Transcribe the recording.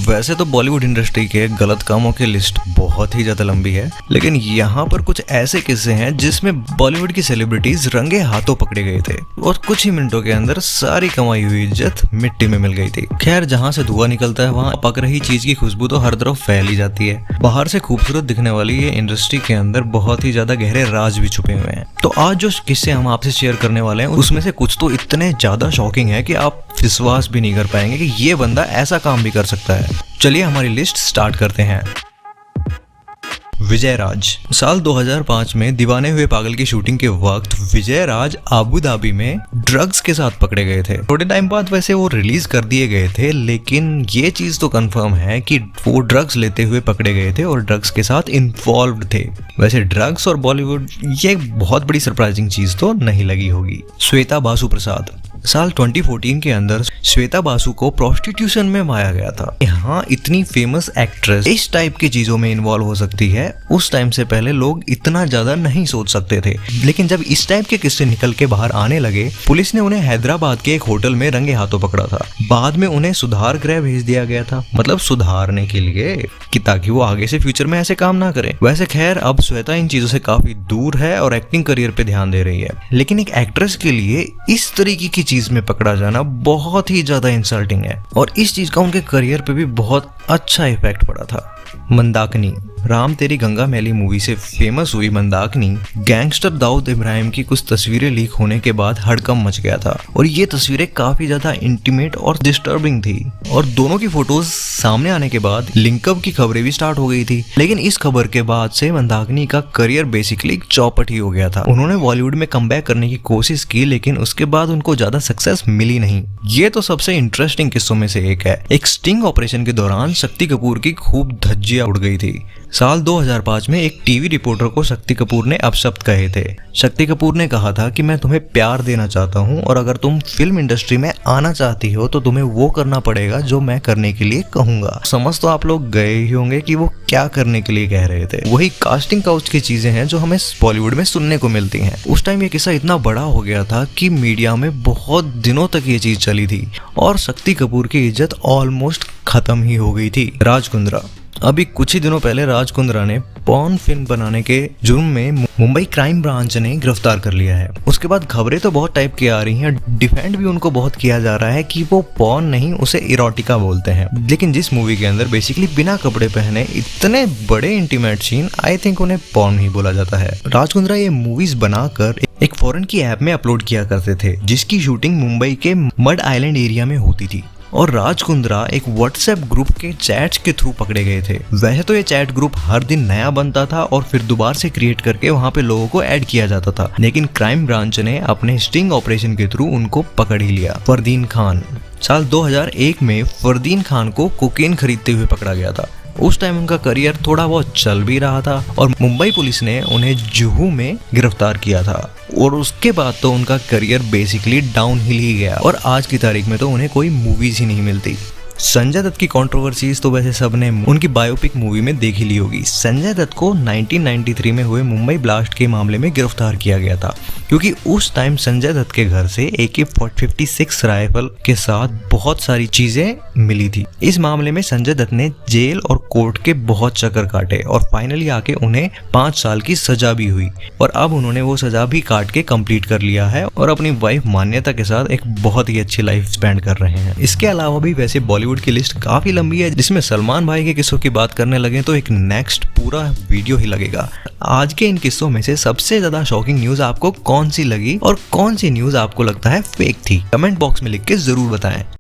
वैसे तो बॉलीवुड इंडस्ट्री के गलत कामों की लिस्ट बहुत ही ज्यादा लंबी है, लेकिन यहाँ पर कुछ ऐसे किस्से हैं जिसमें बॉलीवुड की सेलिब्रिटीज रंगे हाथों पकड़े गए थे और कुछ ही मिनटों के अंदर सारी कमाई हुई इज्जत मिट्टी में मिल गई थी। खैर, जहाँ से धुआं निकलता है वहाँ पक रही चीज की खुशबू तो हर तरफ फैल ही जाती है। बाहर से खूबसूरत दिखने वाली ये इंडस्ट्री के अंदर बहुत ही ज्यादा गहरे राज भी छुपे हुए हैं। तो आज जो किस्से हम आपसे शेयर करने वाले हैं उसमें से कुछ तो इतने ज्यादा शॉकिंग है कि आप विश्वास भी नहीं कर पाएंगे कि ये बंदा ऐसा काम भी कर सकता है। चलिए हमारी लिस्ट स्टार्ट करते हैं। विजय राज। साल 2005 में दीवाने हुए पागल की शूटिंग के वक्त विजय राज अबू धाबी में ड्रग्स के साथ पकड़े गए थे। थोड़े टाइम बाद वैसे वो रिलीज कर दिए गए थे, लेकिन ये चीज तो कंफर्म है कि वो ड्रग्स लेते हुए पकड़े गए थे और ड्रग्स के साथ इन्वॉल्व्ड थे। वैसे ड्रग्स और बॉलीवुड, ये बहुत बड़ी सरप्राइजिंग चीज तो नहीं लगी होगी। श्वेता बासु प्रसाद। साल 2014 के अंदर श्वेता बासु को प्रोस्टिट्यूशन में मारा गया था। यहाँ इतनी फेमस एक्ट्रेस इस टाइप की चीजों में इन्वॉल्व हो सकती है, उस टाइम से पहले लोग इतना ज्यादा नहीं सोच सकते थे। लेकिन जब इस टाइप के किस्से निकल के बाहर आने लगे, पुलिस ने उन्हें हैदराबाद के एक होटल में रंगे हाथों पकड़ा था। बाद में उन्हें सुधार गृह भेज दिया गया था, मतलब सुधारने के लिए, कि ताकि वो आगे से फ्यूचर में ऐसे काम ना करें। वैसे खैर, अब श्वेता इन चीजों से काफी दूर है और एक्टिंग करियर पे ध्यान दे रही है, लेकिन एक एक्ट्रेस के लिए इस तरीके की चीज में पकड़ा जाना बहुत ही ज्यादा इंसल्टिंग है और इस चीज का उनके करियर पे भी बहुत अच्छा इफेक्ट पड़ा था। मंदाकिनी। राम तेरी गंगा मैली मूवी से फेमस हुई मंदाकिनी गैंगस्टर दाऊद इब्राहिम की कुछ तस्वीरें लीक होने के बाद हड़कंप मच गया था और ये तस्वीरें काफी ज्यादा इंटीमेट और डिस्टर्बिंग थी और दोनों की फोटोज सामने आने के बाद लिंकअप की खबरें भी स्टार्ट हो गई थी। लेकिन इस खबर के बाद से मंदाकिनी का करियर बेसिकली चौपट ही हो गया था। उन्होंने बॉलीवुड में कमबैक करने की कोशिश की, लेकिन उसके बाद उनको ज्यादा सक्सेस मिली नहीं। ये तो सबसे इंटरेस्टिंग किस्सों में से एक है। एक स्टिंग ऑपरेशन के दौरान शक्ति कपूर की खूब धज्जियां उड़ गई थी। साल 2005 में एक टीवी रिपोर्टर को शक्ति कपूर ने अपशब्द कहे थे। शक्ति कपूर ने कहा था कि मैं तुम्हें प्यार देना चाहता हूं और अगर तुम फिल्म इंडस्ट्री में आना चाहती हो तो तुम्हें वो करना पड़ेगा जो मैं करने के लिए कहूंगा। समझ तो आप लोग गए ही होंगे कि वो क्या करने के लिए कह रहे थे। वही कास्टिंग काउच की चीजें हैं जो हमें बॉलीवुड में सुनने को मिलती हैं। उस टाइम ये किस्सा इतना बड़ा हो गया था कि मीडिया में बहुत दिनों तक ये चीज चली थी और शक्ति कपूर की इज्जत ऑलमोस्ट खत्म ही हो गई थी। राज कुंद्रा। अभी कुछ ही दिनों पहले राज कुंद्रा ने पॉर्न फिल्म बनाने के जुर्म में मुंबई क्राइम ब्रांच ने गिरफ्तार कर लिया है। उसके बाद खबरें तो बहुत टाइप की आ रही हैं, डिफेंड भी उनको बहुत किया जा रहा है कि वो पॉर्न नहीं, उसे इरोटिका बोलते हैं। लेकिन जिस मूवी के अंदर बेसिकली बिना कपड़े पहने इतने बड़े इंटीमेट सीन, आई थिंक उन्हें पॉर्न ही बोला जाता है। राज कुंद्रा ये मूवीज बनाकर एक फॉरेन की ऐप में अपलोड किया करते थे, जिसकी शूटिंग मुंबई के मड आइलैंड एरिया में होती थी और राज कुंद्रा एक व्हाट्सएप ग्रुप के चैट्स के थ्रू पकड़े गए थे। वैसे तो ये चैट ग्रुप हर दिन नया बनता था और फिर दोबारा से क्रिएट करके वहां पे लोगों को ऐड किया जाता था, लेकिन क्राइम ब्रांच ने अपने स्टिंग ऑपरेशन के थ्रू उनको पकड़ ही लिया। फरदीन खान। साल 2001 में फरदीन खान को कोकेन खरीदते हुए पकड़ा गया था। उस टाइम उनका करियर थोड़ा बहुत चल भी रहा था और मुंबई पुलिस ने उन्हें जुहू में गिरफ्तार किया था और उसके बाद तो उनका करियर बेसिकली डाउनहिल ही गया और आज की तारीख में तो उन्हें कोई मूवीज ही नहीं मिलती। संजय दत्त की कंट्रोवर्सीज तो वैसे सबने उनकी बायोपिक मूवी में देख ही ली होगी। संजय दत्त को 1993 में हुए मुंबई ब्लास्ट के मामले में गिरफ्तार किया गया था क्योंकि उस टाइम संजय दत्त के घर से AK-46 राइफल के साथ बहुत सारी चीजें मिली थी। इस मामले में संजय दत्त ने जेल और कोर्ट के बहुत चक्कर काटे और फाइनली आके उन्हें 5 साल की सजा भी हुई और अब उन्होंने वो सजा भी काट के कंप्लीट कर लिया है और अपनी वाइफ मान्यता के साथ एक बहुत ही अच्छी लाइफ स्पेंड कर रहे हैं। इसके अलावा भी वैसे बॉलीवुड की लिस्ट काफी लंबी है, जिसमें सलमान भाई के किस्सों की बात करने लगे तो एक नेक्स्ट पूरा वीडियो ही लगेगा। आज के इन किस्सों में से सबसे ज्यादा शॉकिंग न्यूज आपको कौन सी लगी और कौन सी न्यूज आपको लगता है फेक थी? कमेंट बॉक्स में लिख के जरूर बताएं।